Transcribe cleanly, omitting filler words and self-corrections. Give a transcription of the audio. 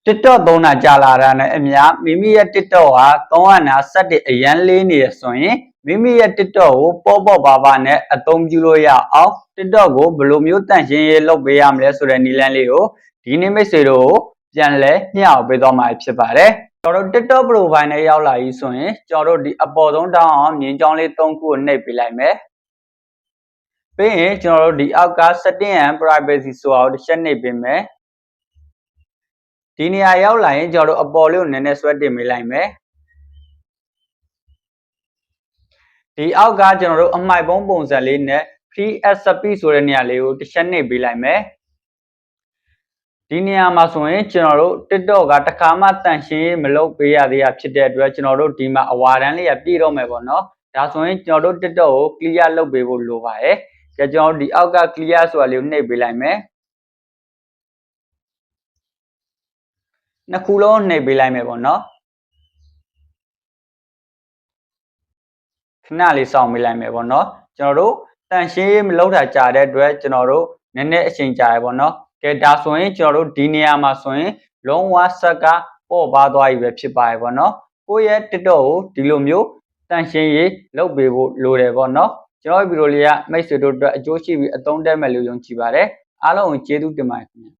TikTok သုံးတာကြာလာတာနဲ့အမျှမိမိရဲ့ TikTok ဟာသုံးရနာစက်တွေအရန်လေးနေရဆိုရင်မိမိရဲ့ TikTok ကိုပေါ့ပါပါနဲ့အသုံးပြုလို့ရအောင် TikTok ကိုဘယ်လိုမျိုးတန့်ရှင်းရေးလုပ်ပေးရမလဲဆိုတဲ့နည်းလမ်းလေးကိုဒီနေ့မိတ်ဆွေတို့ပြန်လဲမျှဝေပေးသွားမှာဖြစ်ပါတယ်ကျွန်တော်တို့ TikTok profile နဲ့ရောက်လာပြီဆိုရင်ကျွန်တော်တို့ဒီအပေါ်ဆုံးတောင်းအောင်မြင်းကြောင်းလေး၃ခုကိုနှိပ်ပေးလိုက်မယ်ပြီးရင်ကျွန်တော်တို့ဒီအောက်က setting and privacy ဆိုတာကိုတစ်ချက်နှိပ်ပေးမယ်ဒီနေရာရောက်လာရင်ကျွန်တော်တို့အပေါ်လေးကိုနည်းနည်းဆွဲတင်ပေးလိုက်မယ်ဒီအောက်ကကျွန်တော်တို့အမှိုက်ပုံးပုံစံလေးနဲ့ free SSP ဆိုတဲ့နေရာလေးကိုတစ်ချက်နှိပ်ပေးလိုက်မယ်ဒီနေရာမှာဆိုရင်ကျွန်တော်တို့ TikTok ကတစ်ခါမှတန့်ရှင်းမလုပ်ပေးရသေးတာဖြစ်တဲ့အတွက်ကျွန်တော်တို့ဒီမှာအဝါတန်းလေးပြည့်တော့မယ်ပေါ့နော်ဒါဆိုရင်ကျွန်တော်တို့ TikTok ကို clear လုပ်ပေးဖို့လိုပါတယ်ကျွန်တော်တို့ဒီအောက်က clear ဆိုတာလေးကိုနှိပ်ပေးလိုက်မယ်နှစ်ခုလုံးနှိပ်ပေးလိုက်မယ်ပေါ့နော်ခဏလေးစောင့်ပေးလိုက်မယ်ပေါ့နော်ကျွန်တော်တို့တန်ရှင်းရေးမလုပ်တာကြာတဲ့အတွက်ကျွန်တော်တို့နည်းနည်းအချိန်ကြာရပေါ့နော်ကဲဒါဆိုရင်ကျွန်တော်တို့ဒီနေရာမှာဆိုရင်လုံးဝဆက်ကပေါ့ပါသွားပြီပဲဖြစ်ပါရဲ့ပေါ့နော်ကိုယ့်ရဲ့ TikTok ကိုဒီလိုမျိုးတန်ရှင်းရေးလုပ်ပေးဖို့လိုတယ်ပေါ့နော်ကျွန်တော်ဗီဒီယိုလေးကမိတ်ဆွေတို့အတွက်အကျိုးရှိပြီးအသုံးတည့်မဲ့လို့ယုံကြည်ပါတယ်အားလုံးကိုကျေးဇူးတင်ပါတယ်ခင်ဗျ